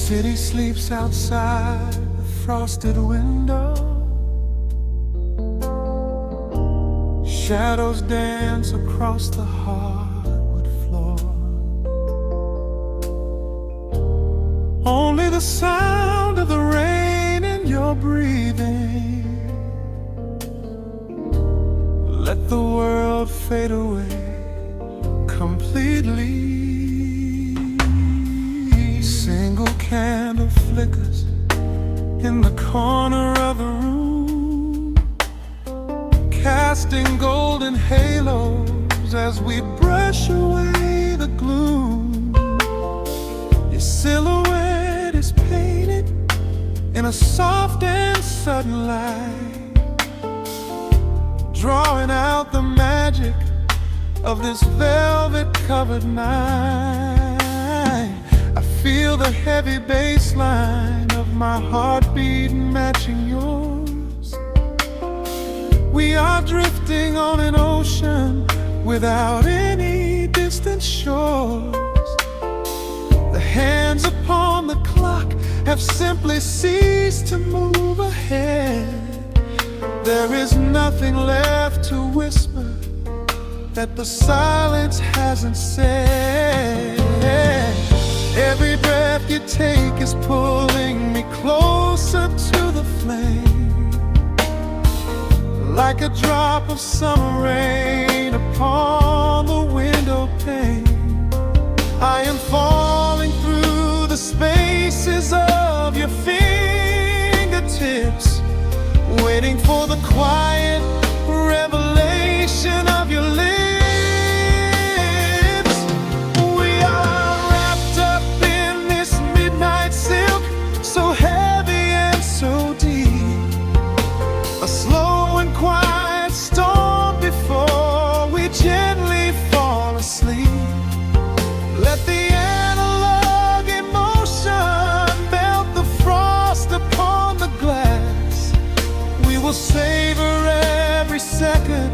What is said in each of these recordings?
city sleeps outside the frosted window. Shadows dance across the hardwood floor. Only the sound of the rain in your breathing. Let the world fade away completely. Single candle flickers in the corner of the room, casting golden halos as we brush away the gloom. Your silhouette is painted in a soft and sudden light, drawing out the magic of this velvet-covered night. I feel the heavy bass line of my heartbeat matching yours. We are drifting on an ocean without any distant shores. The hands upon the clock have simply ceased to move ahead. There is nothing left to whisper that the silence hasn't said. Every breath you take is pulling me closer to the flame, like a drop of summer rain upon the window pane. I am falling through the spaces of your fingertips, waiting for the quiet revelation of your lips. We are wrapped up in this midnight silk, so heavy and so deep. A slow and quiet storm before we gently fall asleep. Let the analog emotion melt the frost upon the glass. We will savor every second,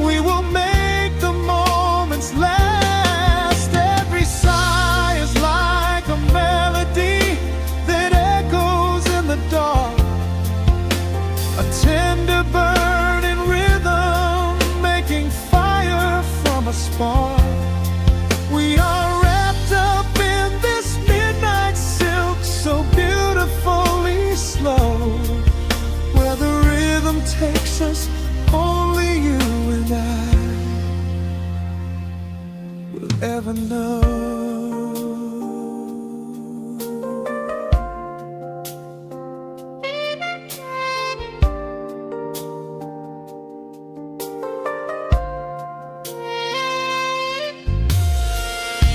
we will make the moments last. Every sigh is like a melody that echoes in the dark, a tender burning rhythm making fire from a spark. We are wrapped up in this midnight silk, so beautifully slow, where the rhythm takes us, only you and I will ever know.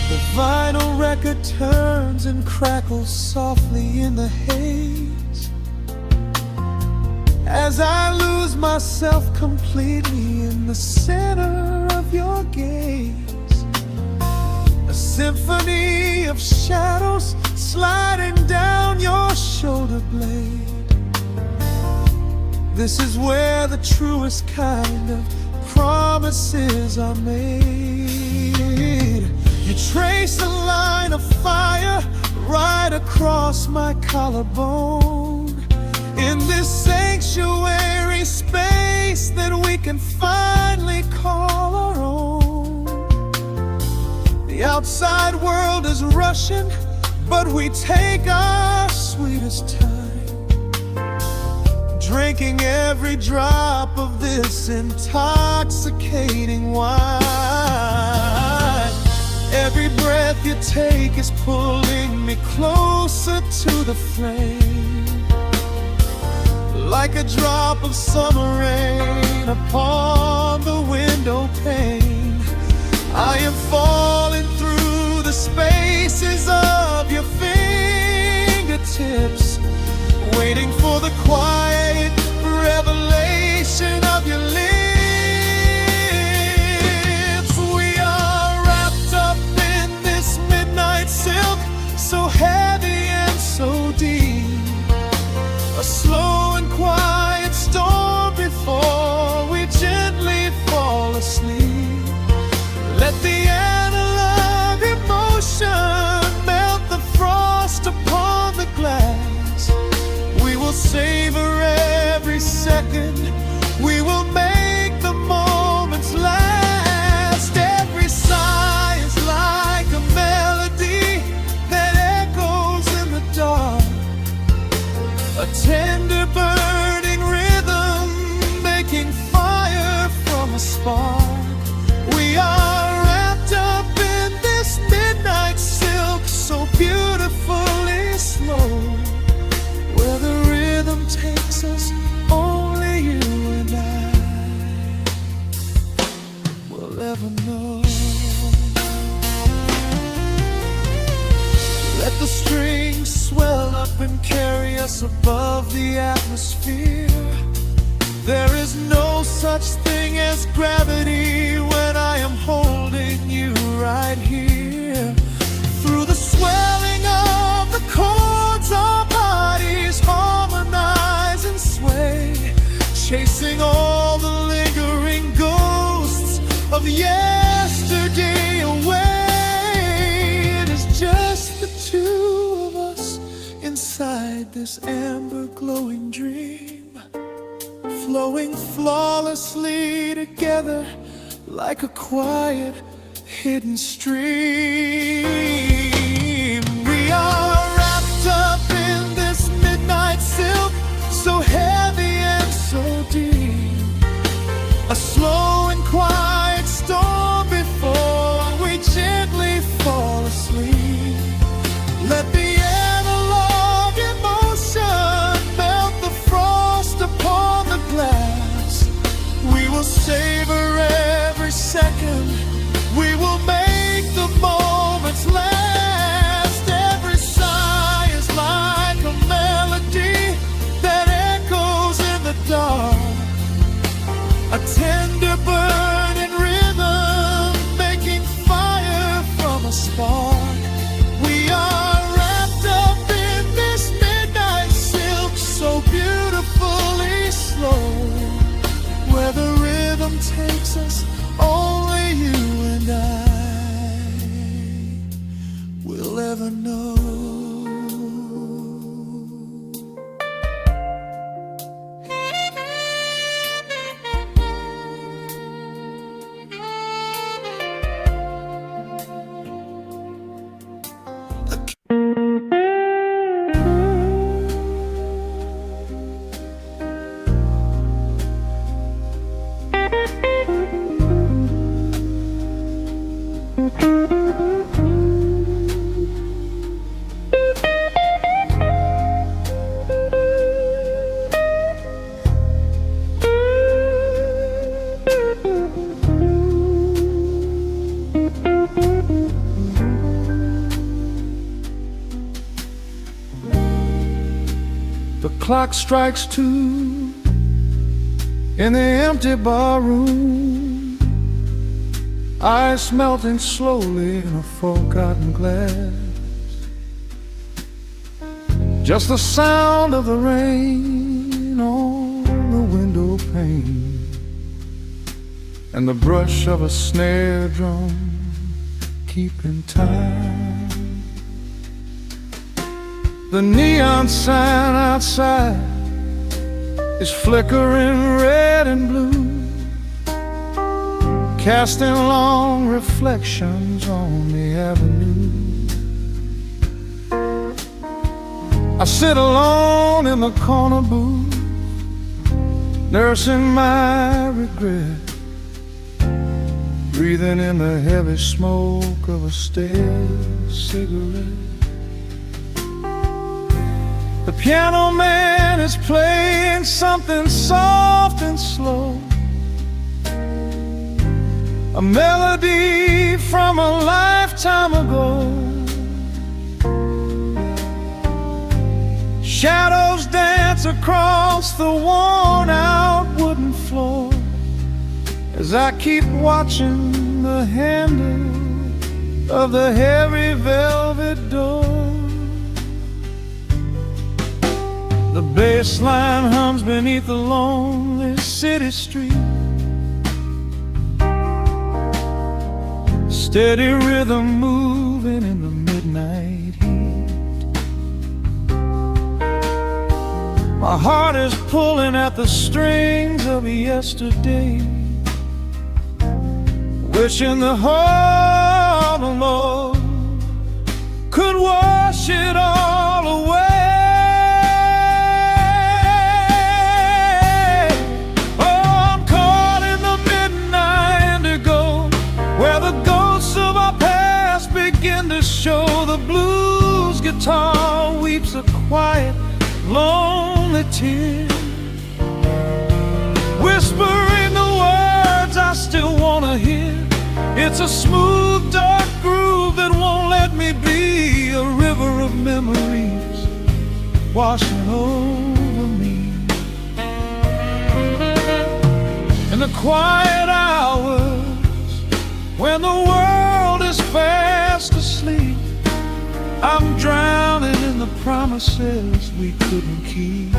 The vinyl record turns and crackles softly in the haze as I lose myself completely in the center of your gaze. A symphony of shadows sliding down your shoulder blade. This is where the truest kind of promises are made. You trace a line of fire right across my collarbone, in this sanctuary space that we can finally call our own. The outside world is rushing, but we take our sweetest time, drinking every drop of this intoxicating wine. Every breath you take is pulling me closer to the flame, like a drop of summer rain upon the window pane. I am falling through the spaces of your fingertips, waiting for the quiet revelation of your lips. We are wrapped up in this midnight silk, so heavy and so deep. A slow and quiet storm before we gently fall asleep. Let the analog emotion melt the frost upon the strings swell up and carry us above the atmosphere. There is no such thing as gravity when I am holding you right here. Through the swelling of the chords, our bodies harmonize and sway, chasing all the lingering ghosts of yesterday away. It is just the two of us inside this amber glowing dream, flowing flawlessly together like a quiet hidden stream. We are wrapped up in this midnight silk, so heavy and so deep, a slow and quiet storm before we gently fall asleep. Let the analog emotion melt the frost upon the glass. We will savor every second, we will make the moments last. Every sigh is like a melody that echoes in the dark, a tender burning rhythm making fire from a spark. We are wrapped up in this midnight silk, so beautifully slow, where the rhythm takes us, only you and I will ever know. The clock strikes 2 in the empty bar room, ice melting slowly in a forgotten glass. Just the sound of the rain on the window pane, and the brush of a snare drum keeping time. The neon sign outside is flickering red and blue, casting long reflections on the avenue. I sit alone in the corner booth, nursing my regret, breathing in the heavy smoke of a stale cigarette. The piano man is playing something soft and slow, a melody from a lifetime ago. Shadows dance across the worn-out wooden floor as I keep watching the handle of the heavy velvet door. The bass line hums beneath the lonely city street, steady rhythm moving in the midnight heat. My heart is pulling at the strings of yesterday, wishing the heart alone could wash it all away. Show the blues guitar weeps a quiet, lonely tear, whispering the words I still wanna hear. It's a smooth, dark groove that won't let me be, a river of washing over me. In the quiet hours, when the world is fast asleep, I'm drowning in the promises we couldn't keep.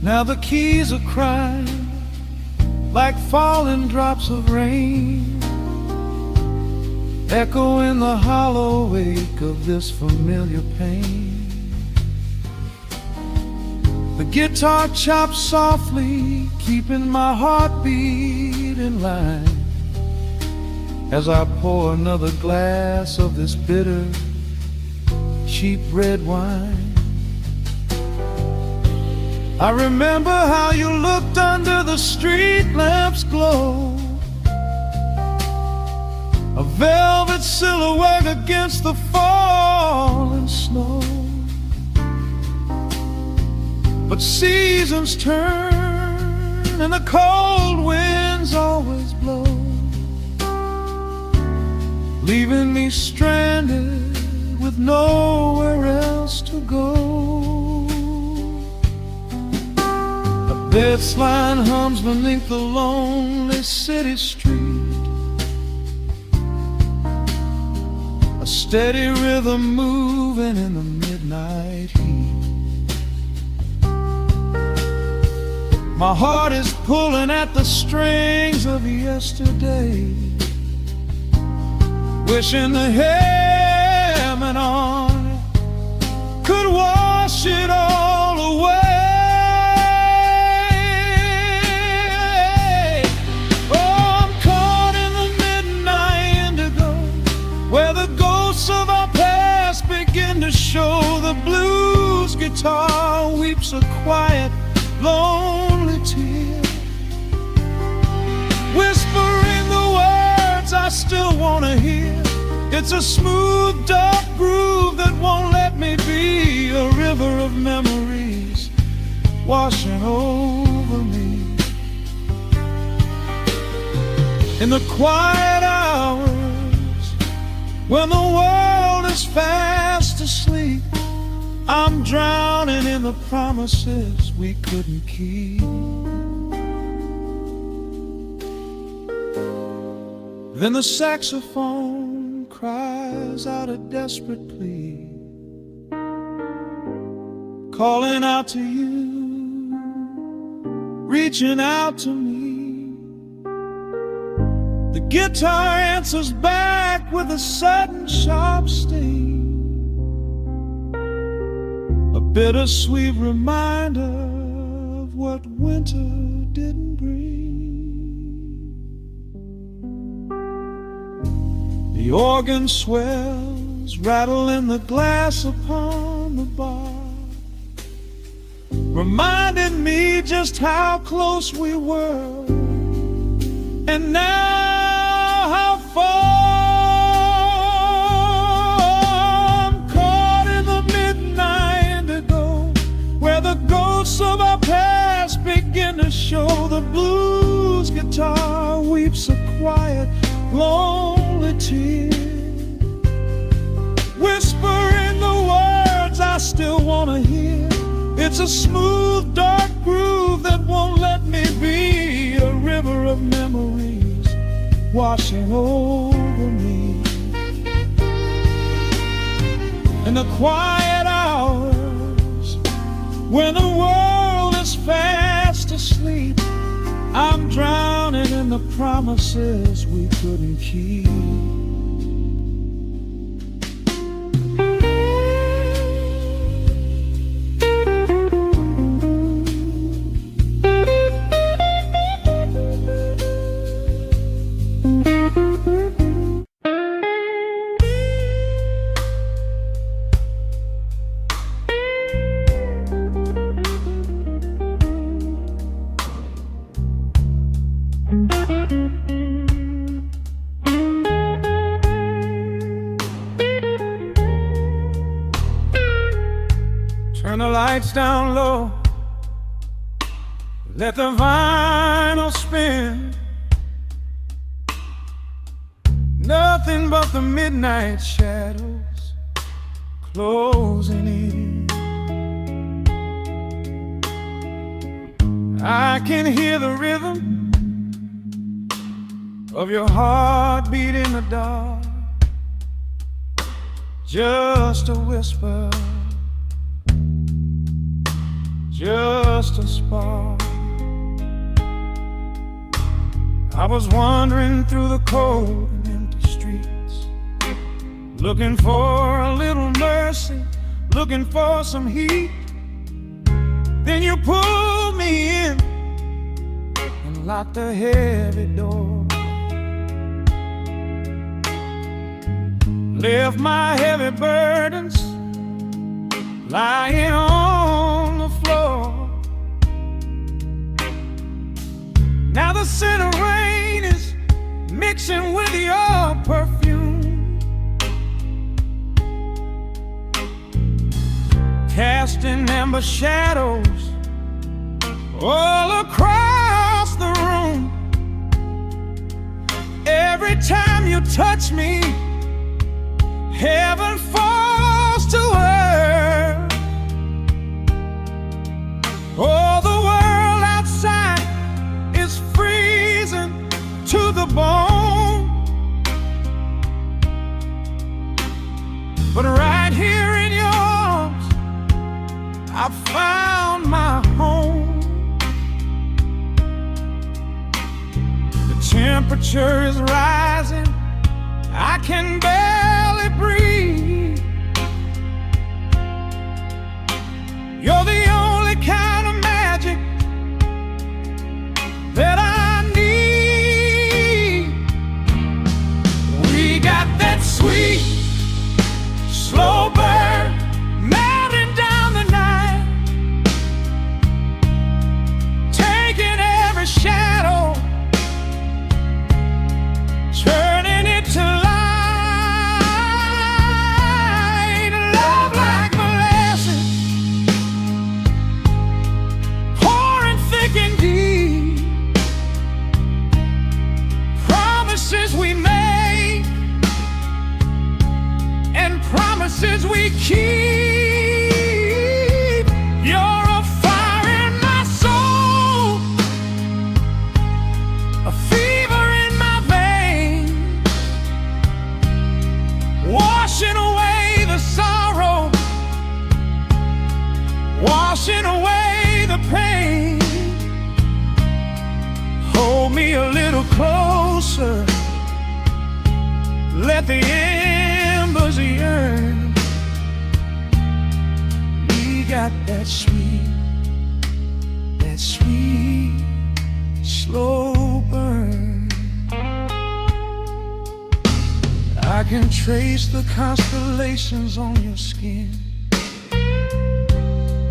Now the keys are crying like falling drops of rain, echo in the hollow wake of this familiar pain. The guitar chops softly, keeping my heartbeat in line, as I pour another glass of this bitter, cheap red wine. I remember how you looked under the street lamp's glow, a velvet silhouette against the falling snow. But seasons turn and the cold winds always blow, leaving me stranded with nowhere else to go. This line hums beneath the lonely city street, a steady rhythm moving in the midnight heat. My heart is pulling at the strings of yesterday, wishing the hammer on it could wash it all away. Of our past begin to show, the blues guitar weeps a quiet, lonely tear, whispering the words I still want to hear. It's a smooth, dark groove that won't let me be, a river of memories washing over me. In the quiet hours, when the world is fast asleep, I'm drowning in the promises we couldn't keep. Then the saxophone cries out a desperate plea, calling out to you, reaching out to me. The guitar answers back with a sudden sharp sting, a bittersweet reminder of what winter didn't bring. The organ swells, rattling the glass upon the bar, reminding me just how close we were, and now how far. I'm caught in the midnight indigo, where the ghosts of our past begin to show. The blues guitar weeps a quiet, lonely tear, whispering the words I still want to hear. It's a smooth, dark groove that won't let me be, a river of memories washing over me. In the quiet hours, when the world is fast asleep, I'm drowning in the promises we couldn't keep. the lights down low, let the vinyl spin. Nothing but the midnight shadows closing in. I can hear the rhythm of your heartbeat in the dark, just a whisper, just a spark. I was wandering through the cold and empty streets, looking for a little mercy, looking for some heat. Then you pulled me in and locked the heavy door, left my heavy burdens lying on the floor. Now the scent of rain is mixing with your perfume, casting amber shadows all across the room. Every time you touch me, heaven falls to earth. Oh, the world outside is freezing to the bone, but right here in your arms I found my home. The temperature is rising, I can barely breathe. You're the only kind of magic that I need. We got that sweet, slow burn melting down the night, taking every shadow, turning it to light. Love like molasses, pouring thick and deep. Promises we make and promises we keep. You're a fire in my soul, a fever in my veins, washing away the sorrow, washing away the pain. Hold me a little closer, let the embers yearn. We got that sweet, slow burn. I can trace the constellations on your skin,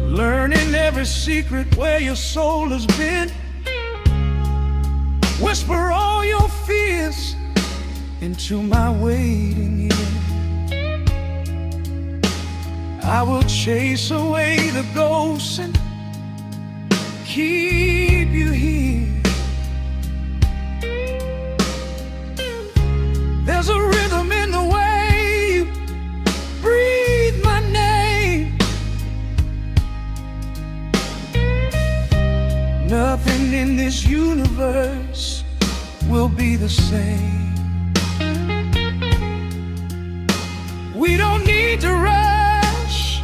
learning every secret where your soul has been. Whisper all your fears into my waiting ear. I will chase away the ghosts and keep you here. There's a rhythm in the way you breathe my name. Nothing in this universe will be the same. We don't need to rush,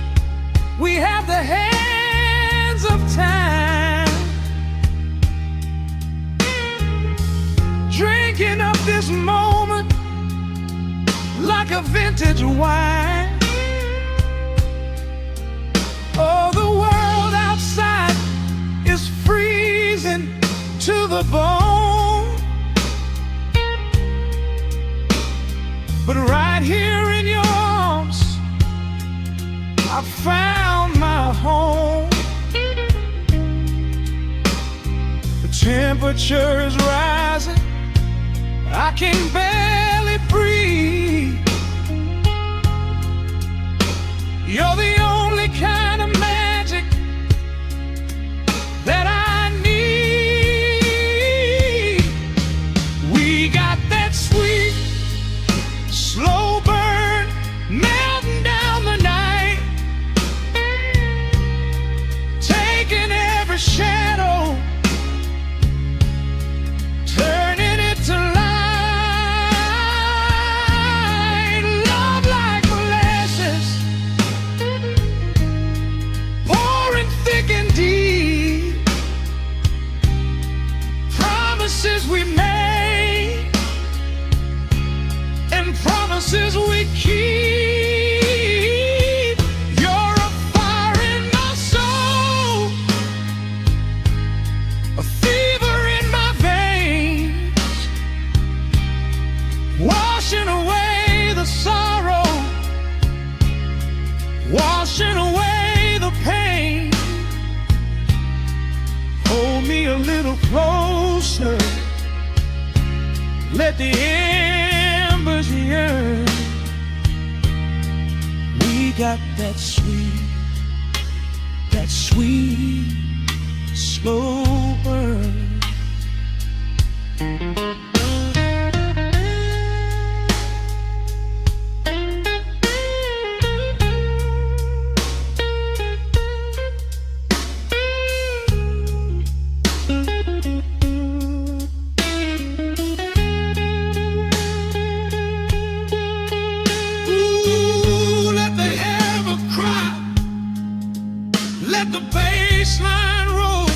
we have the hands of time, drinking up this moment like a vintage wine. Oh, the world outside is freezing to the bone, but right here in your arms I found my home. The temperature is rising, I can barely breathe. You're the only kind of magic promises we keep. You're a fire in my soul, a fever in my veins, washing away the sorrow, washing away the pain. Hold me a little closer, let the embers yearn. We got that sweet, slow burn. Let the bass line roll.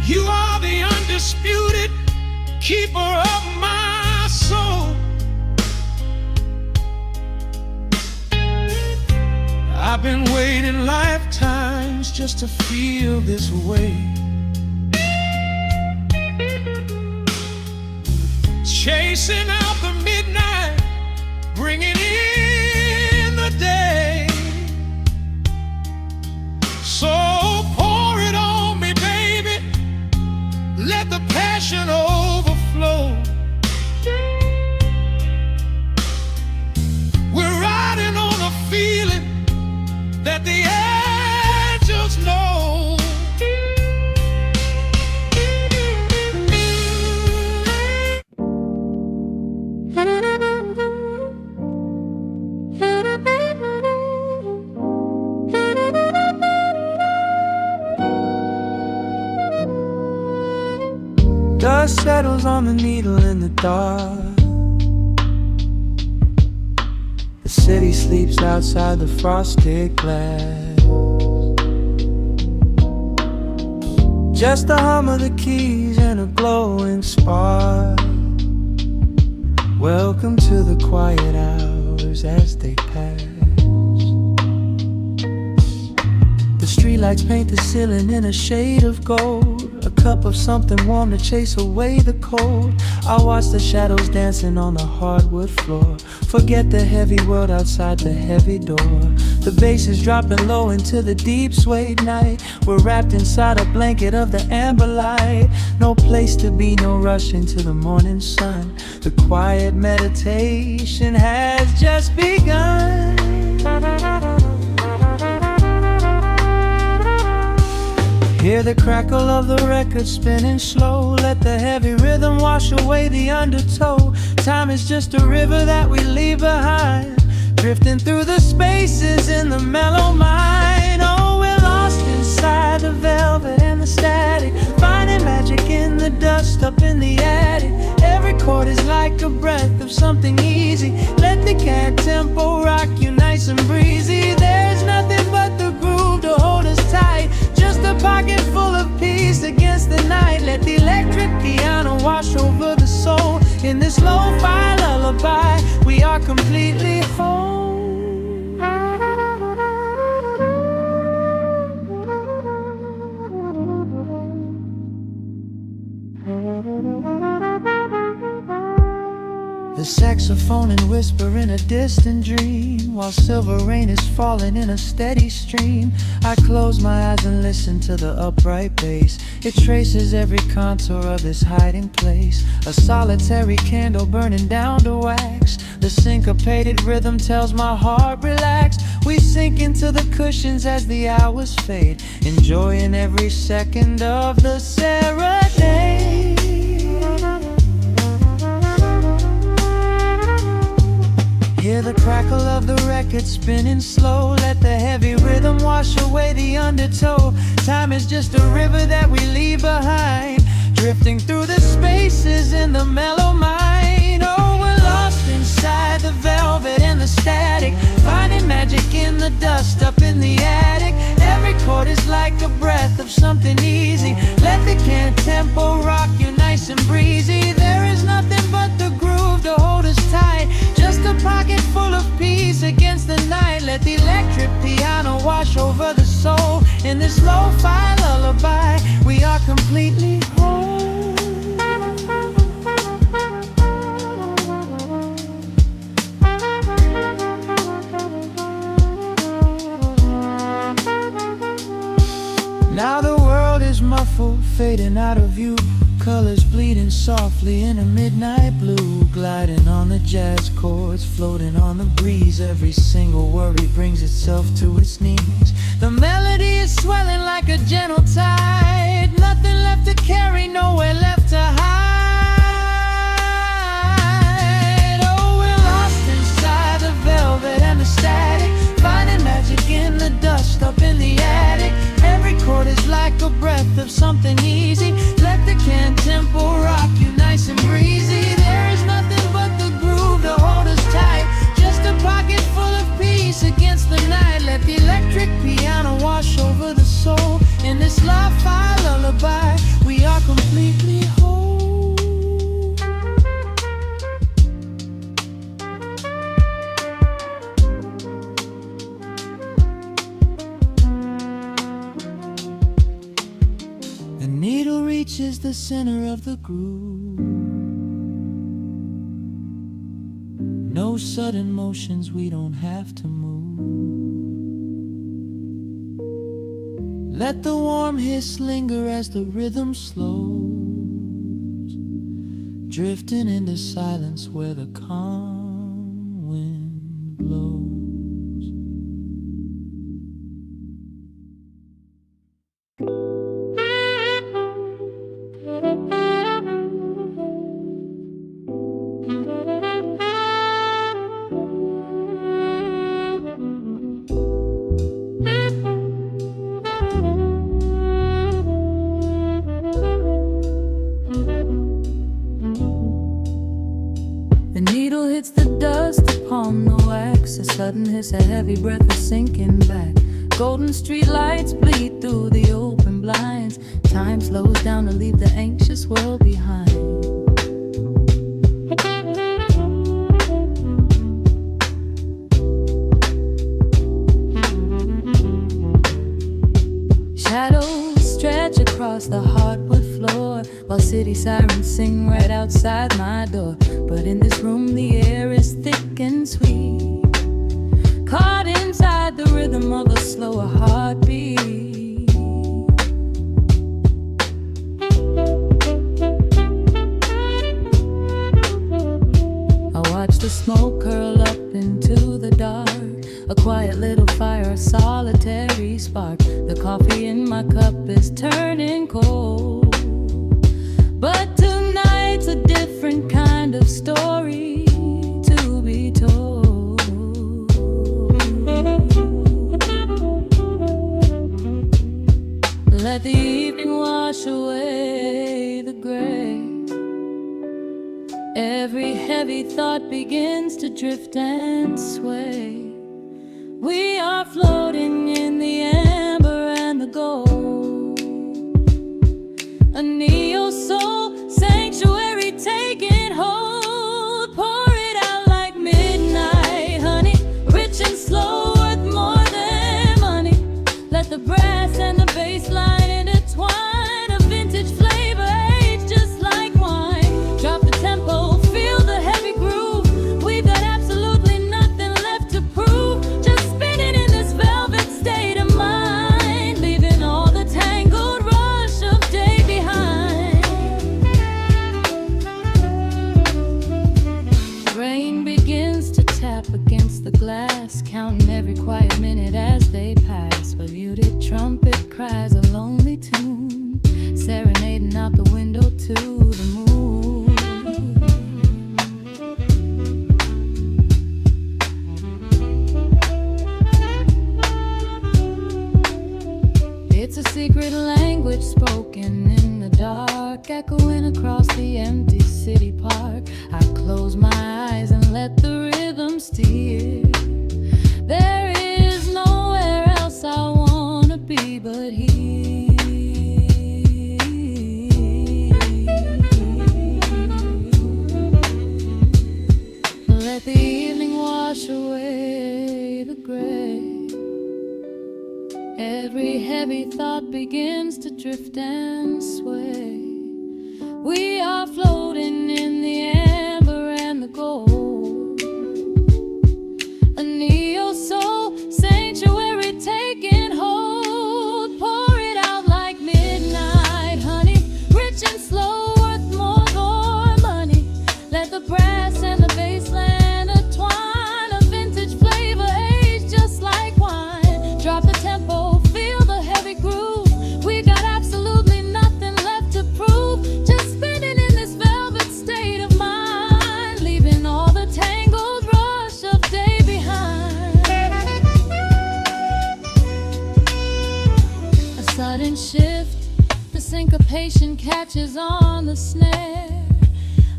You are the undisputed keeper of my soul. I've been waiting lifetimes just to feel this way. Chasing out the midnight, bringing in the day. So pour it on me, baby, let the passion overflow. We're riding on a feeling that the angels know. Dust settles on the needle in the dark. The city sleeps outside the frosted glass. Just the hum of the keys and a glowing spark. Welcome to the quiet hours as they pass. The streetlights paint the ceiling in a shade of gold. A cup of something warm to chase away the cold. I watch the shadows dancing on the hardwood floor. Forget the heavy world outside the heavy door. The bass is dropping low into the deep swayed night. We're wrapped inside a blanket of the amber light. No place to be, no rush into the morning sun. The quiet meditation has just begun. Hear the crackle of the record spinning slow. Let the heavy rhythm wash away the undertow. Time is just a river that we leave behind, drifting through the spaces in the mellow mind. Oh, we're lost inside the velvet and the static, finding magic in the dust up in the attic. Every chord is like a breath of something easy. Let the cat tempo rock you nice and breezy. There's nothing but the groove to hold us tight. Just a pocket full of peace against the night. Let the electric piano wash over the soul. In this lo-fi lullaby, we are completely whole. The saxophone and whisper in a distant dream, while silver rain is falling in a steady stream. I close my eyes and listen to the upright bass. It traces every contour of this hiding place. A solitary candle burning down to wax. The syncopated rhythm tells my heart relax. We sink into the cushions as the hours fade, enjoying every second of the serenade. Hear the crackle of the record spinning slow. Let the heavy rhythm wash away the undertow. Time is just a river that we leave behind, drifting through the spaces in the mellow mind. Oh, we're lost inside the velvet and the static, finding magic in the dust up in the attic. Every chord is like a breath of something easy. Let the can tempo rock you nice and breezy. There is nothing but wash over the soul. In this lo-fi lullaby, we are completely whole. Now the world is muffled, fading out of view. Colors bleeding softly in a midnight blue, gliding on the jazz chords, floating on the breeze. Every single worry brings itself to its knees. The melody is swelling like a gentle tide. Nothing left to carry, nowhere left to hide. Oh, we're lost inside the velvet and the static, finding magic in the dust up in the attic. Every chord is like a breath of something easy. Let the can tempo rock you nice and breezy. There is nothing but the groove to hold us tight, just a pocket full of peace against the night. Let the electric piano wash over the soul. In this lo-fi lullaby, we are completely whole. The needle reaches the center of the groove. No sudden motions, we don't have to move. Let the warm hiss linger as the rhythm slows, drifting into silence where the calm wind blows. The needle hits the dust upon the wax. A sudden hiss, a heavy breath is sinking back. Golden street lights bleed through the open blinds. Time slows down to leave the anxious world behind. Shadows stretch across the hardwood floor, while city sirens sing right outside my door. But in this room the air is thick and sweet, caught inside the rhythm of a slower heartbeat. I watch the smoke curl up into the dark, a quiet little fire, a solitary spark. The coffee in my cup is turning cold, but tonight's a different kind of story to be told. Let the evening wash away the gray. Every heavy thought begins to drift and sway. We are floating in the amber and the gold, a neo-soul sanctuary taking hold. Pour it out like midnight honey, rich and slow, worth more than money. Let the brass and the bass line intertwine, a vintage flavor aged just like wine. Drop the tempo, feel the heavy groove. We've got absolutely nothing left to prove, just spinning in this velvet state of mind, leaving all the tangled rush of day behind. Rain begins to tap against the glass, counting every quiet minute as they pass. A muted trumpet cries a lonely tune, serenading out the window to the moon. It's a secret language spoken in the dark, echoing across the empty city park. I close my eyes and let the rhythm steer. There is nowhere else I wanna be but here. Let the evening wash away the gray. Every heavy thought begins to drift and sway. We are floating in the amber and the gold, a neo-soul sanctuary taking hold. Pour it out like midnight honey, rich and slow, worth more money. Let the brass and the bassline entwine, a vintage flavor aged just like wine. Drop the tempo, feel the heavy groove. We got absolutely nothing left to prove, just spinning in this velvet state of mind, leaving all the tangled rush of day behind. A sudden shift, the syncopation catches on the snare,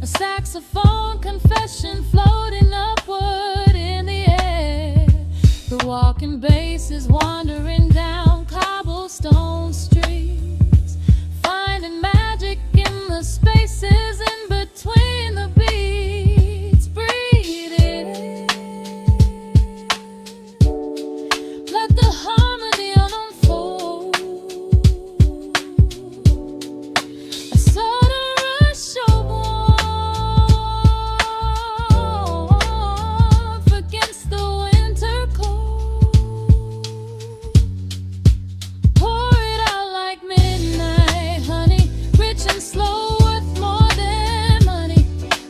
a saxophone confession floating upward in the air. The walking bass is wandering down cobblestone streets, finding magic in the spaces in between the beats. Breathe it in, let the harmony unfold. A sudden rush of warmth against the winter cold. Pour it out like midnight honey, rich and slow, worth more than money.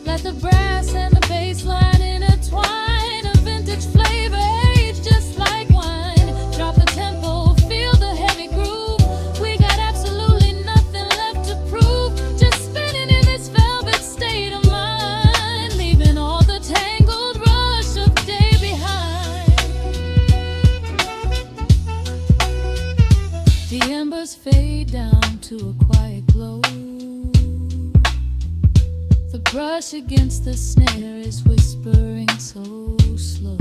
Let the brass and the bassline intertwine, a vintage flavor aged just like wine. Drop the tempo, feel the heavy groove. We got absolutely nothing left to prove, just spinning in this velvet state of mind, leaving all the tangled rush of day behind. The embers fade down to a quiet glow. The brush against the snare is whispering so slow.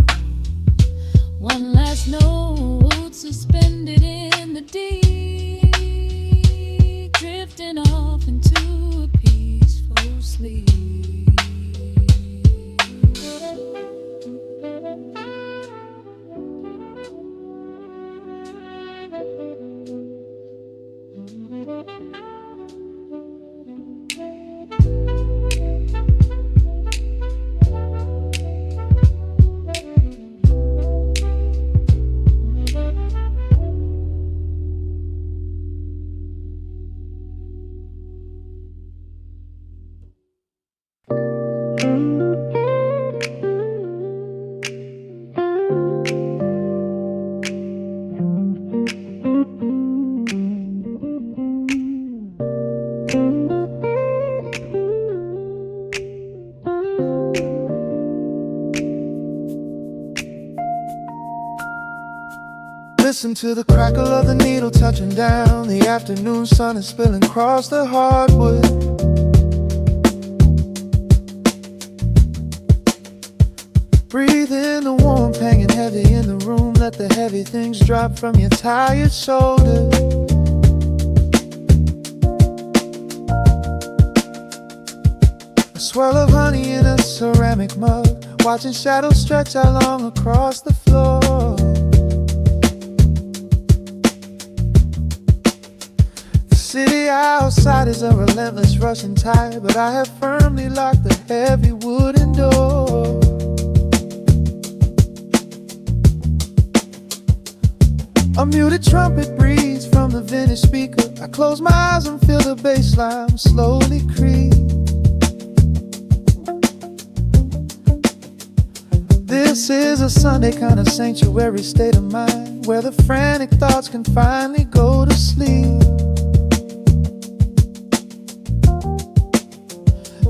One last note suspended in the deep, drifting off into a peaceful sleep. Listen to the crackle of the needle touching down. The afternoon sun is spilling across the hardwood. Breathe in the warmth hanging heavy in the room. Let the heavy things drop from your tired shoulders. A swirl of honey in a ceramic mug, watching shadows stretch out long across the floor. The city outside is a relentless rushing tide, but I have firmly locked the heavy wooden door. A muted trumpet breathes from the vintage speaker. I close my eyes and feel the bass line slowly creep. This is a Sunday kind of sanctuary state of mind, where the frantic thoughts can finally go to sleep.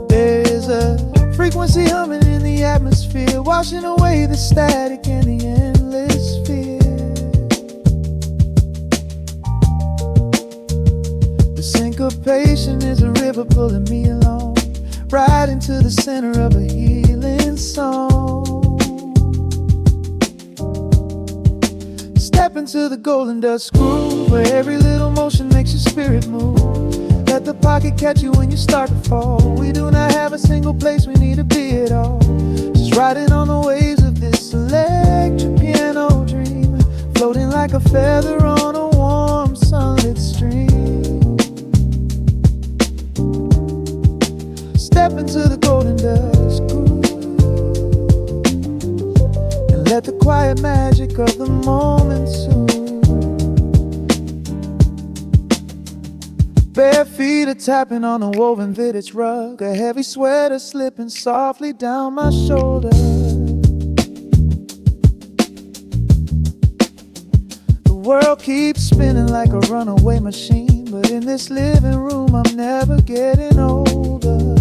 There's a frequency humming in the atmosphere, washing away the static and the endless fear. The syncopation is a river pulling me along, right into the center of a healing song. Step into the golden dust groove, where every little motion makes your spirit move. Let the pocket catch you when you start to fall. We do not have a single place we need to be at all. Just riding on the waves of this electric piano dream, floating like like a feather on a warm sunlit stream. Step into the golden dust groove and let the quiet magic of the moment soothe. Bare feet are tapping on a woven vintage rug, a heavy sweater slipping softly down my shoulder. The world keeps spinning like a runaway machine, but in this living room I'm never getting older.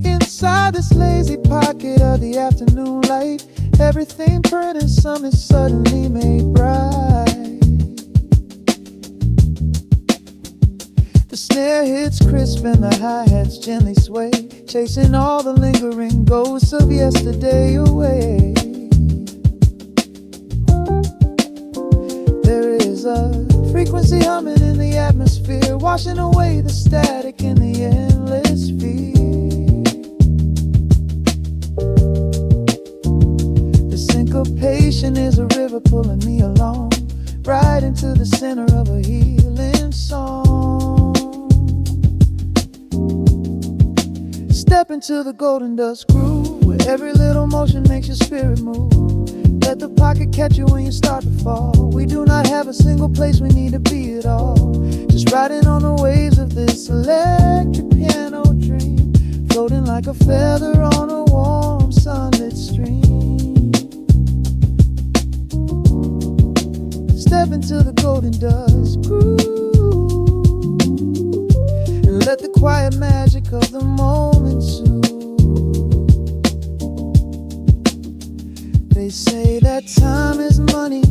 Inside this lazy pocket of the afternoon light, everything burning, something suddenly made bright. The snare hits crisp and the hi-hats gently sway, chasing all the lingering ghosts of yesterday away. There is a frequency humming in the atmosphere, washing away the static in the endless fear. Syncopation is a river pulling me along, right into the center of a healing song. Step into the golden dust groove, where every little motion makes your spirit move. Let the pocket catch you when you start to fall. We do not have a single place we need to be at all, just riding on the waves of this electric piano dream, floating like a feather on a warm sunlit stream. Step into the golden dust groove and let the quiet magic of the moment soothe. They say that time is money,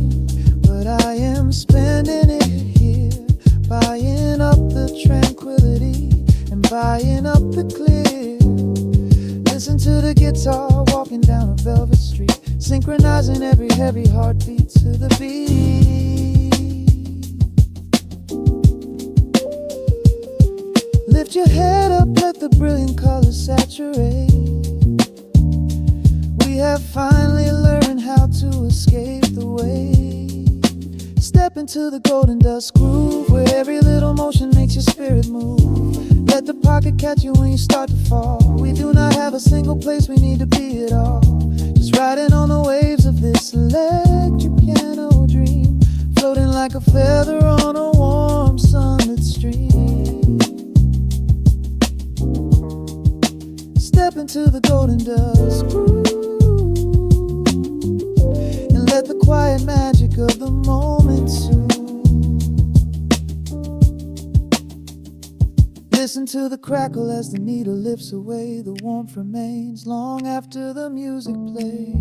but I am spending it here, buying up the tranquility and buying up the clear. Listen to the guitar walking down a velvet street, synchronizing every heavy heartbeat to the beat. Lift your head up, let the brilliant colors saturate. We have finally learned how to escape the wave. Step into the golden dust groove, where every little motion makes your spirit move. Let the pocket catch you when you start to fall. We do not have a single place we need to be at all, just riding on the waves of this electric piano dream, floating like a feather on a warm sunlit stream. Step into the golden dust groove and let the quiet magic of the moment soothe. Listen to the crackle as the needle lifts away. The warmth remains long after the music plays.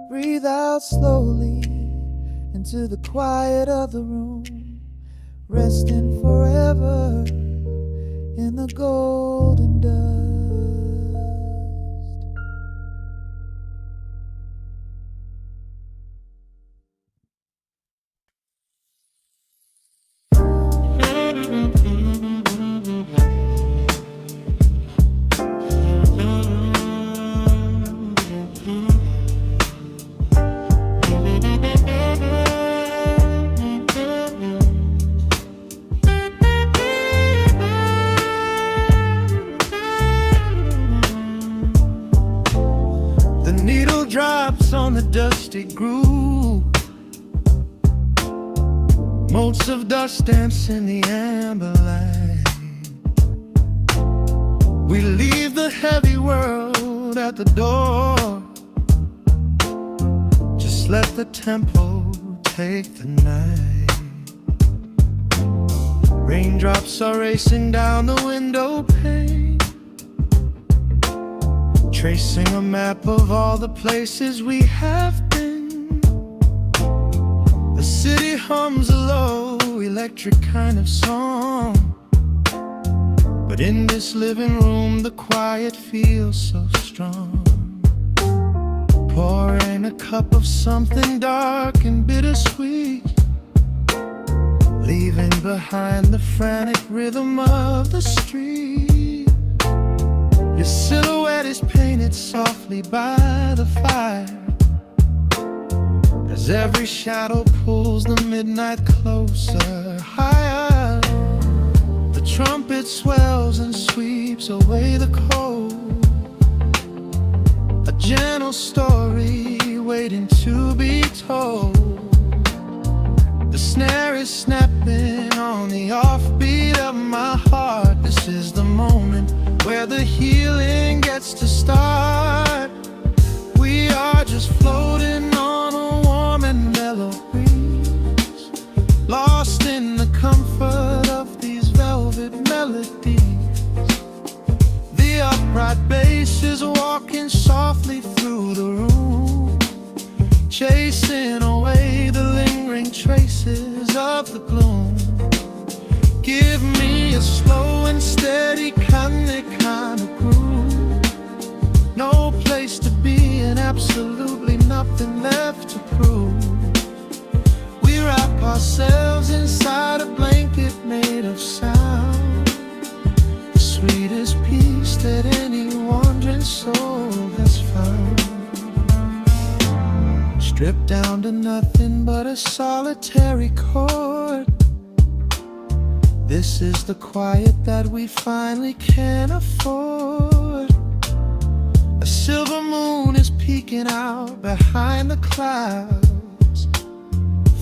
Breathe out slowly into the quiet of the room, resting forever in the golden dust. Drops on the dusty groove, motes of dust dance in the amber light. We leave the heavy world at the door, just let the tempo take the night. Raindrops are racing down the window pane, tracing a map of all the places we have been. The city hums a low, electric kind of song, but in this living room the quiet feels so strong. Pouring a cup of something dark and bittersweet, leaving behind the frantic rhythm of the street. Your silhouette is painted softly by the fire, as every shadow pulls the midnight closer, higher. The trumpet swells and sweeps away the cold, a gentle story waiting to be told. The snare is snapping on the offbeat of my heart. This is the moment where the healing gets to start. We are just floating on a warm and mellow breeze, lost in the comfort of these velvet melodies. The upright bass is walking softly through the room, chasing away the lingering traces of the gloom. Give me a slow and steady kind of groove. No place to be and absolutely nothing left to prove. We wrap ourselves inside a blanket made of sound, the sweetest peace that any wandering soul has found. Stripped down to nothing but a solitary chord. This is the quiet that we finally can afford. A silver moon is peeking out behind the clouds,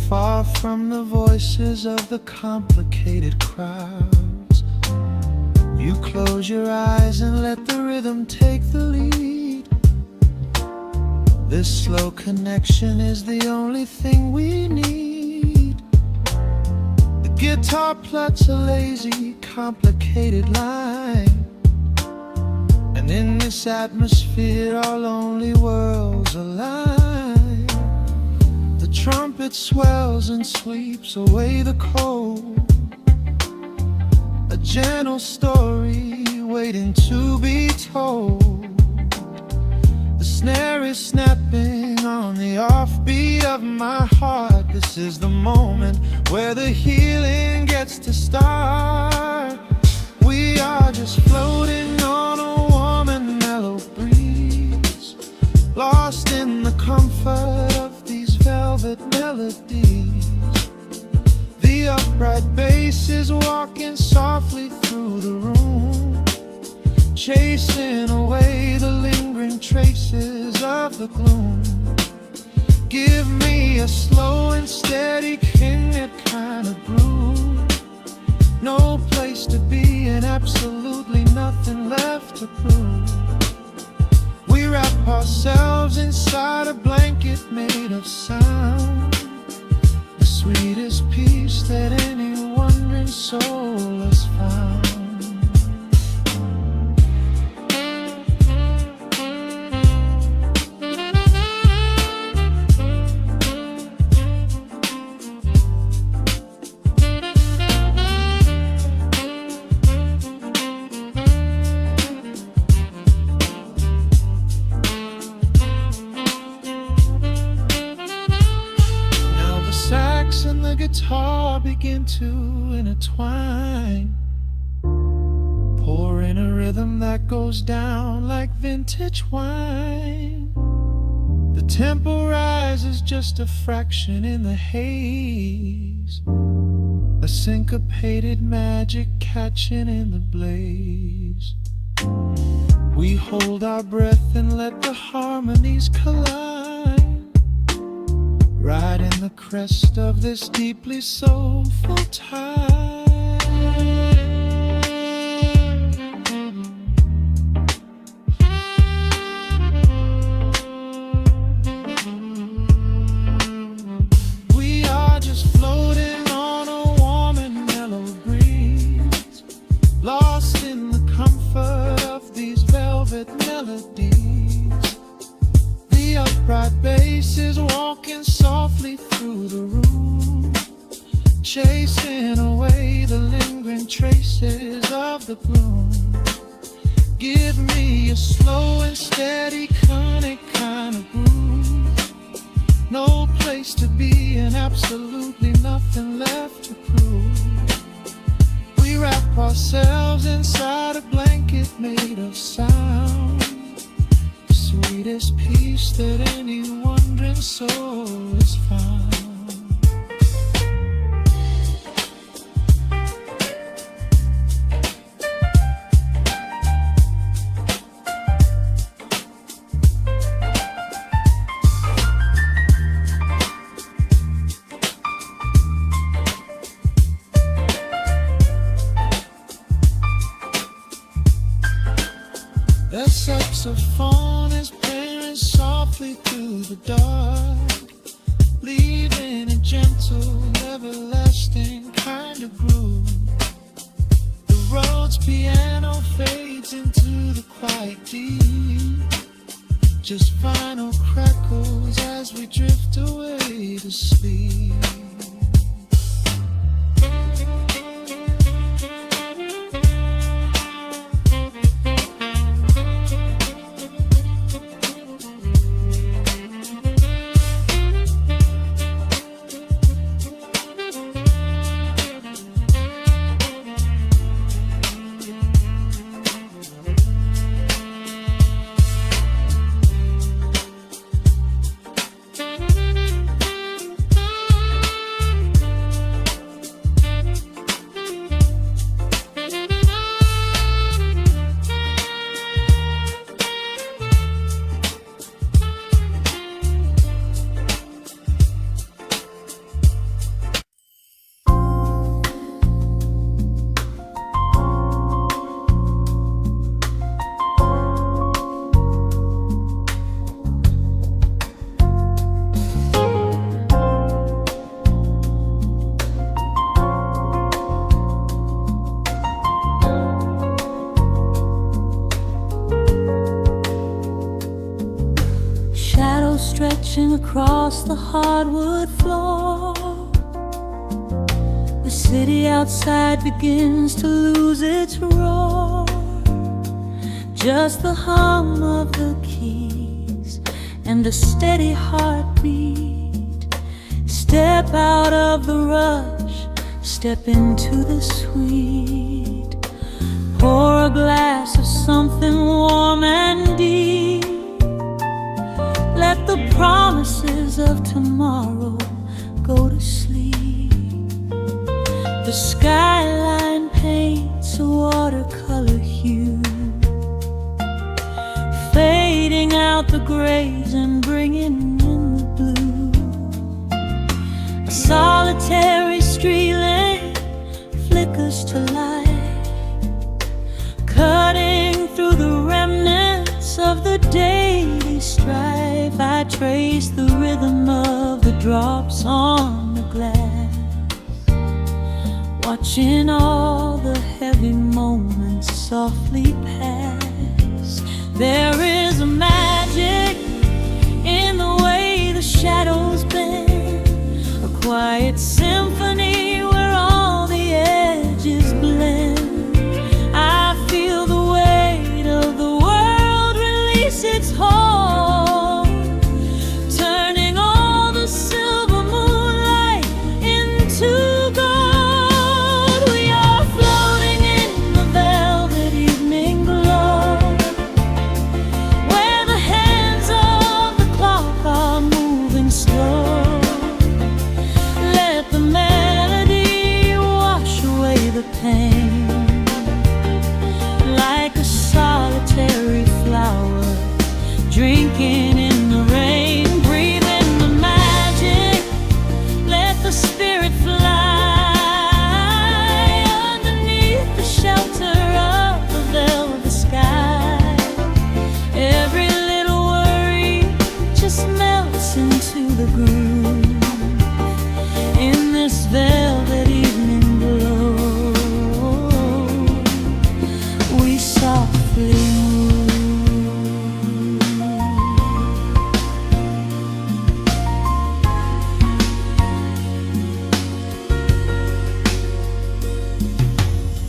far from the voices of the complicated crowds. You close your eyes and let the rhythm take the lead. This slow connection is the only thing we need. The guitar plots a lazy, complicated line, and in this atmosphere our lonely worlds align. The trumpet swells and sweeps away the cold, a gentle story waiting to be told. The snare is snapping on the offbeat of my heart. This is the moment where the healing gets to start. We are just floating on a warm and mellow breeze, lost in the comfort of these velvet melodies. The upright bass is walking softly through the room, chasing away the lingering traces of the gloom. Give me a slow and steady kind of groove. No place to be and absolutely nothing left to prove. We wrap ourselves inside a blanket made of sound, the sweetest peace that any wandering soul has found. And the guitar begin to intertwine, pouring a rhythm that goes down like vintage wine. The tempo rises just a fraction in the haze, a syncopated magic catching in the blaze. We hold our breath and let the harmonies collide, right in the crest of this deeply soulful tide. We are just floating on a warm and mellow breeze, lost in the comfort of these velvet melodies. The upright bass is walking softly through the room, chasing away the lingering traces of the gloom. Give me a slow and steady kind of groove. No place to be and absolutely nothing left to prove. We wrap ourselves inside a blanket made of sound. The sweetest peace that any wandering soul has found. The saxophone is playing softly through the dark, leaving a gentle, everlasting kind of groove. The road's piano fades into the quiet deep, just final crackles as we drift away to sleep. Stretching across the hardwood floor, the city outside begins to lose its roar. Just the hum of the keys and a steady heartbeat. Step out of the rush, step into the sweet. Pour a glass of something warm and deep. Let the promises of tomorrow go to sleep. The skyline paints a watercolor hue, fading out the grays and bringing in the blue. A solitary street lamp flickers to light, cutting through the remnants of the daily strife. I trace the rhythm of the drops on the glass, watching all the heavy moments softly pass. There is a magic in the way the shadows bend, a quiet symphony where all the edges blend. I feel the weight of the world release its hold, turning all the silver moonlight into gold. We are floating in the velvet evening glow, where the hands of the clock are moving slow. Let the melody wash away the pain, like a solitary flower drinking in the rain. Breathe in the magic, let the spirit fly underneath the shelter of the velvet sky. Every little worry just melts into the groove in this velvet evening glow. We softly move.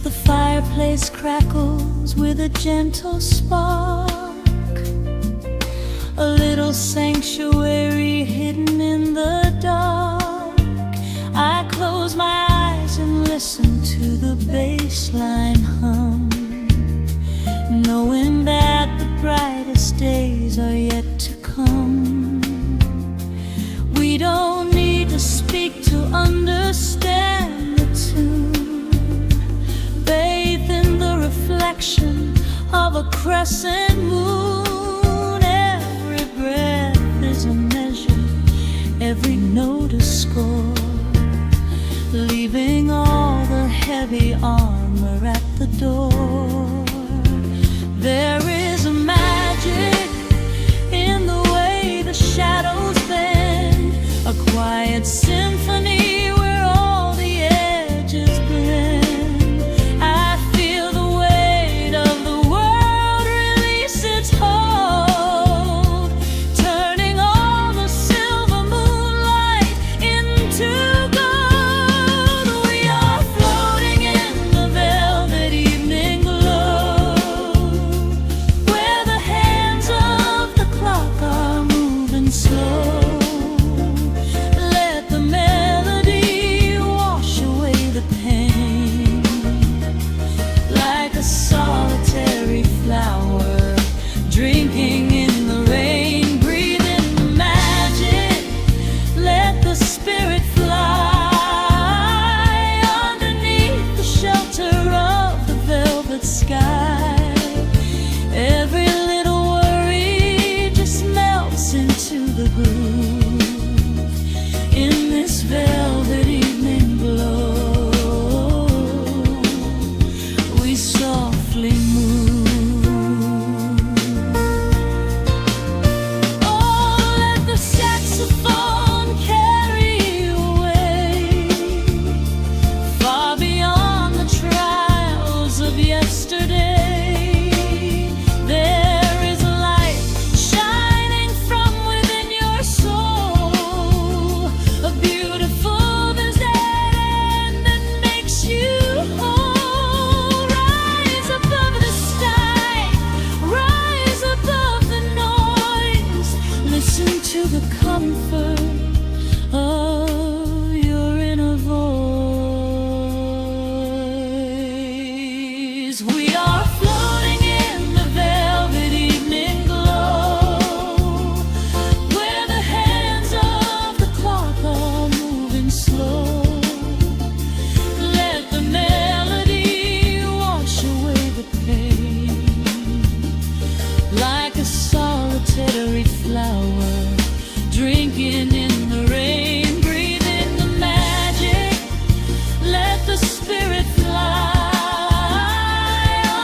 The fireplace crackles with a gentle spark, a little sanctuary hidden in the dark. I close my eyes and listen to the bass baseline hum, knowing that the brightest days are yet to come. We don't need to speak to understand the tune. Bathe in the reflection of a crescent moon. Every breath is a measure, every note a score, leaving all the heavy armor at the door. There is a magic in the way the shadows bend, a quiet symphony where all the edges blend. I feel the weight of the world release its hold, turning all the silver moonlight into gold. We are floating in the velvet evening glow, where the hands of the clock are moving slow. Let the melody wash away the pain, like a solitary flower drinking in the rain. Breathe in the magic, let the spirit fly underneath the shelter of the velvet sky. Every little worry just melts into the groove in this velvet evening glow. We softly move. Oh, let the saxophone carry you away, far beyond the trials of yesterday. There is a light shining from within your soul, a beautiful vision that makes you whole. Rise above the sky, rise above the noise. Listen to the comfort of your inner voice. We are floating in the velvet evening glow, where the hands of the clock are moving slow. Let the melody wash away the pain, like a solitary flower drinking in the rain. Breathe in the magic, let the spirit fly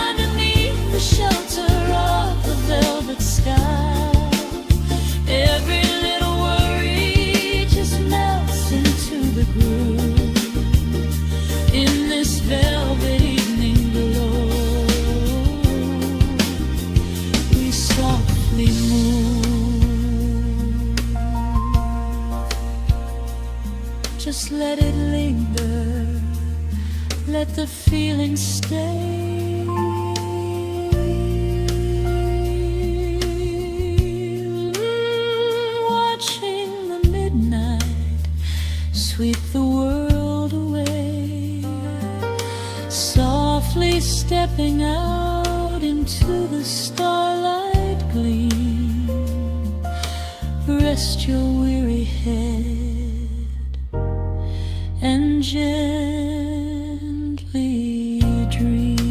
underneath the shelter of the velvet sky. Every little worry just melts into the groove in this velvet evening glow. We softly move. Just let it linger, let the feeling stay. Watching the midnight sweep the world away, softly stepping out into the starlight gleam. Rest your weary head and gently dream.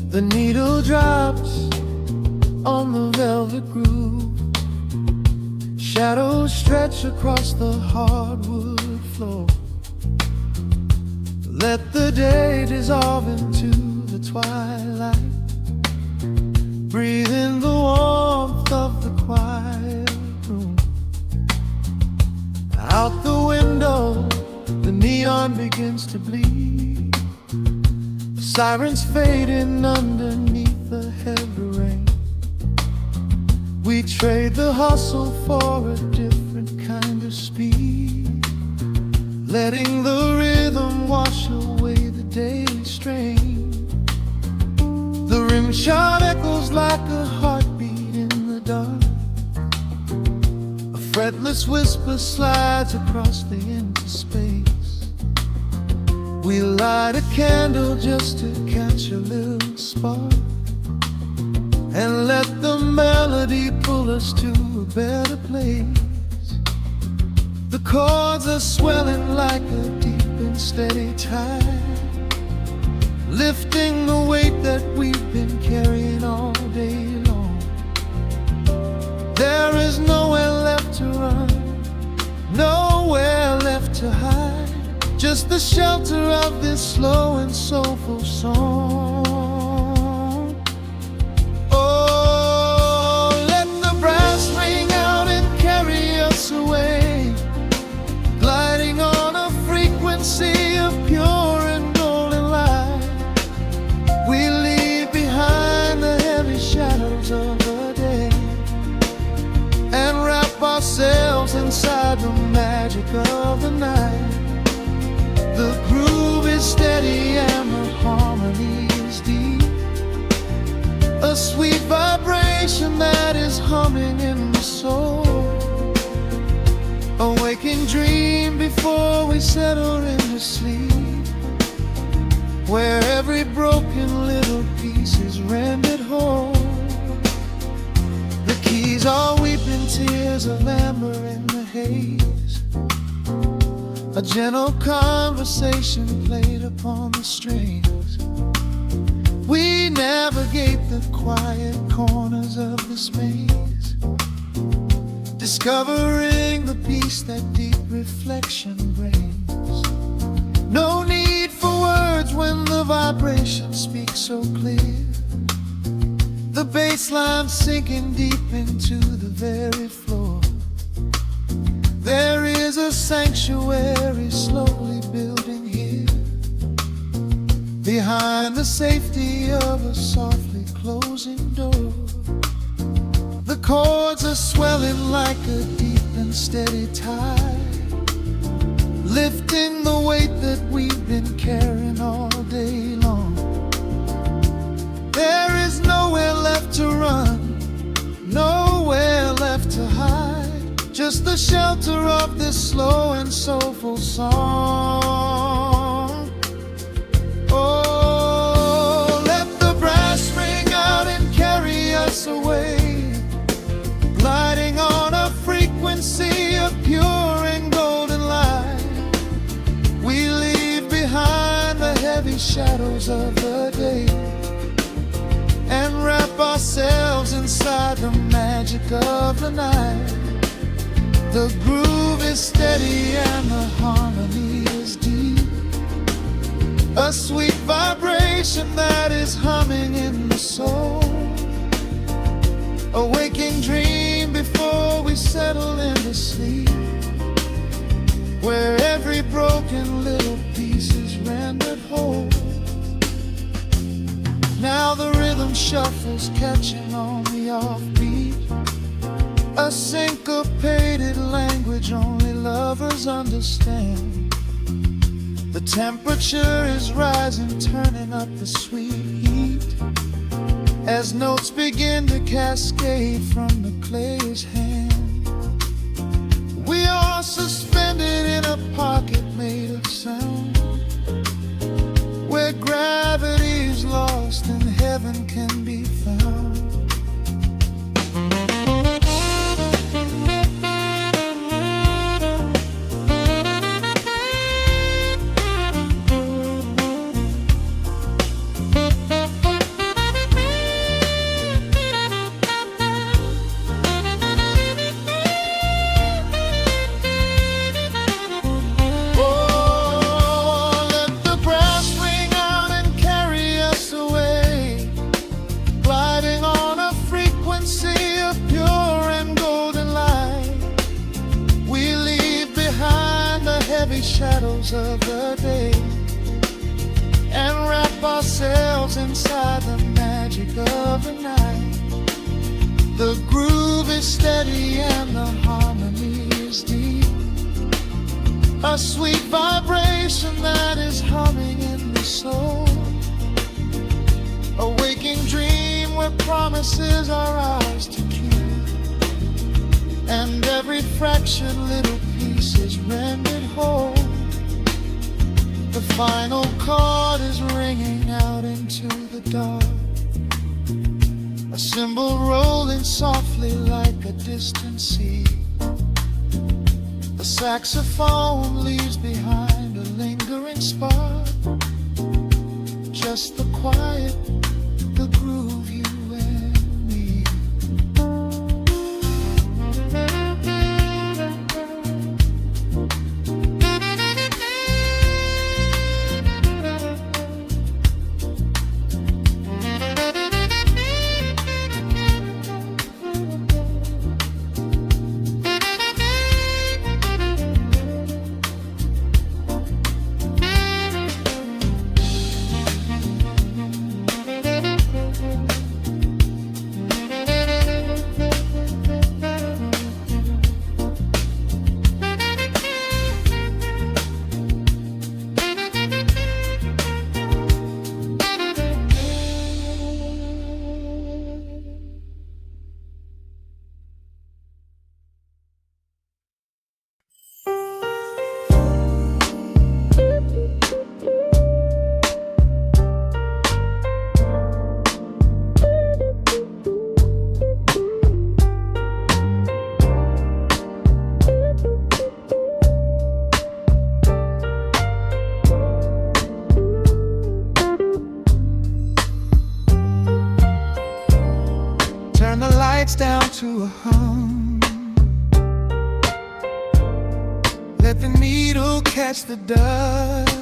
The needle drops on the velvet groove. Shadows stretch across the hardwood floor. Let the day dissolve into the twilight. mind begins to bleed. Sirens fading underneath the heavy rain. We trade the hustle for a different kind of speed, letting the rhythm wash away the daily strain. The rim shot echoes like a heartbeat in the dark. A fretless whisper slides across the empty space. We light a candle just to catch a little spark, and let the melody pull us to a better place. The chords are swelling like a deep and steady tide, lifting the weight that we've been carrying all day long. There is nowhere left to run, nowhere left to hide, just the shelter of this slow and soulful song. Oh, let the brass ring out and carry us away, gliding on a frequency of pure and golden light. We leave behind the heavy shadows of the day and wrap ourselves inside the magic of the night. The groove is steady and the harmony is deep, a sweet vibration that is humming in the soul. A waking dream before we settle into sleep, where every broken little piece is rendered whole. The keys are weeping tears of amber in the haze, a gentle conversation played upon the strings. We navigate the quiet corners of this maze, discovering the peace that deep reflection brings. No need for words when the vibration speaks so clear, the bass line sinking deep into the very floor. There is a sanctuary slowly building here, behind the safety of a softly closing door. The chords are swelling like a deep and steady tide, lifting the weight that we've been carrying all day long. There is nowhere left to run, nowhere left to hide, just the shelter of this slow and soulful song. Oh, let the brass ring out and carry us away, gliding on a frequency of pure and golden light. We leave behind the heavy shadows of the day and wrap ourselves inside the magic of the night. The groove is steady and the harmony is deep, a sweet vibration that is humming in the soul. A waking dream before we settle into sleep, where every broken little piece is rendered whole. Now the rhythm shuffles, catching on the offbeat, a syncopated language only lovers understand. The temperature is rising, turning up the sweet heat, as notes begin to cascade from the clay's hand. We are suspended in a pocket made of sound, where gravity is lost and heaven can be found. close of the day and wrap ourselves inside the magic of the night. The groove is steady and the harmony is deep, a sweet vibration that is humming in the soul, a waking dream where promises are ours to keep, and every fraction little piece is rendered whole. The final chord is ringing out into the dark, a cymbal rolling softly like a distant sea. The saxophone leaves behind a lingering spark, just the quiet, the groove, you and me. Turn the lights down to a hum, let the needle catch the dust.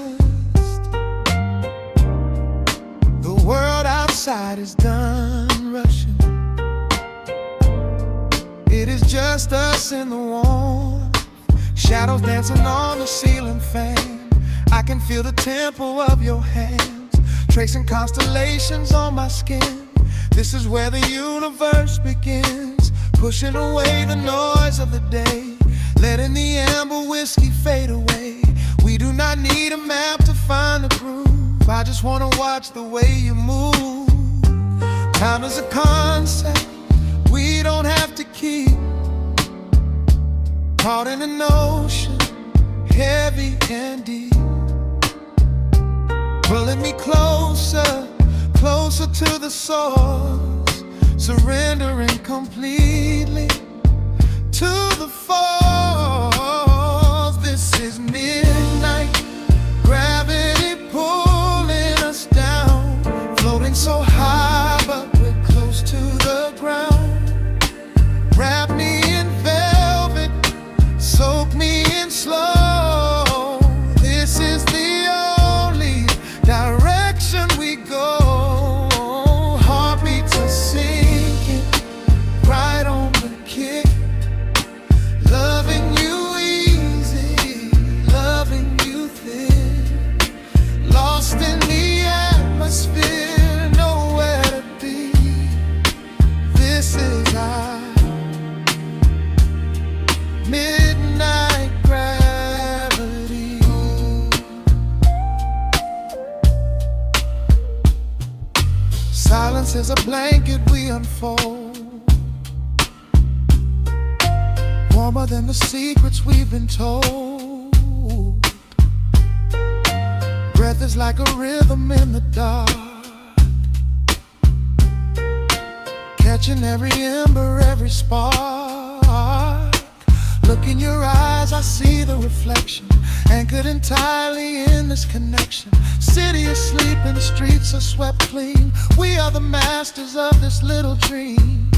The world outside is done rushing, it is just us in the warmth, shadows dancing on the ceiling fan. I can feel the tempo of your hands, tracing constellations on my skin. This is where the universe begins, pushing away the noise of the day, letting the amber whiskey fade away. We do not need a map to find the groove, I just wanna watch the way you move. Time is a concept we don't have to keep, caught in an ocean, heavy and deep, pulling me closer, closer to the source, surrendering completely to the force. This is midnight, gravity pulling us down, floating so high but we're close to the ground. Wrap me in velvet, soak me in slow. This is the only direction we go. Midnight gravity. Silence is a blanket we unfold, warmer than the secrets we've been told. Breath is like a rhythm in the dark, catching every ember, every spark. Look in your eyes, I see the reflection, anchored entirely in this connection. City is sleeping, streets are swept clean. We are the masters of this little dream.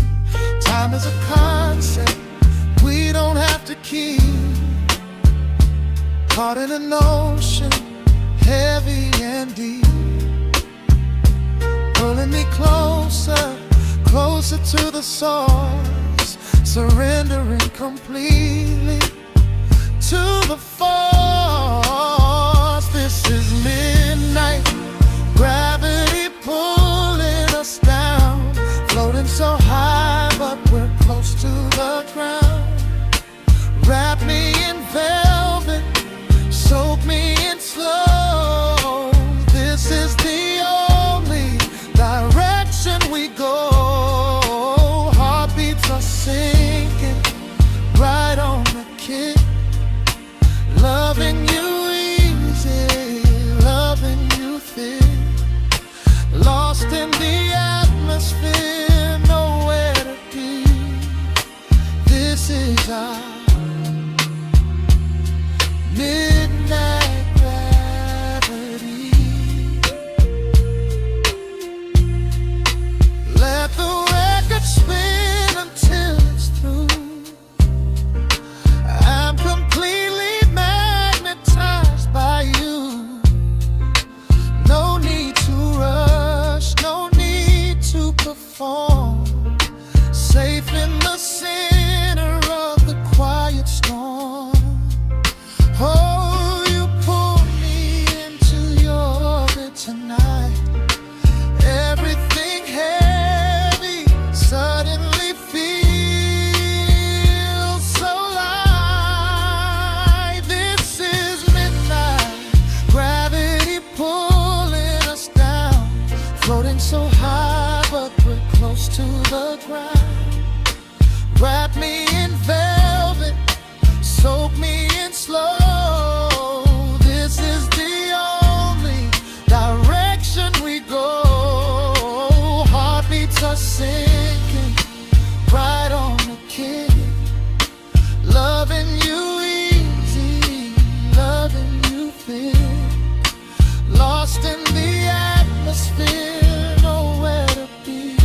Time is a concept we don't have to keep, caught in an ocean, heavy and deep, pulling me closer, closer to the source, surrendering completely to the force. is midnight, gravity pulling us down, floating so high but we're close to the ground. Wrap me in velvet, soak me in slow. This is the only direction we go. Heartbeats are sinking right on the kick. Loving you easy, loving you thick. Lost in the atmosphere, nowhere to be. This is our midnight gravity. Let the record spin until it's through. I'm completely magnetized by you. No need to rush, no need to perform. Safe in the center of the quiet storm. Oh, you pull me into your orbit tonight. Everything heavy suddenly feels so light. This is midnight, gravity pulling us down, floating so high but we're close to the ground. Wrap me in velvet, soak me in slow. This is the only direction we go. Heartbeats are sinking right on the kick. Loving you easy, loving you thick. Lost in the atmosphere, nowhere to be.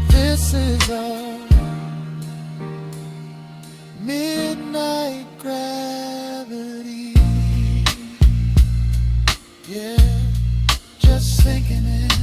This is a midnight gravity. Yeah, just sinking in.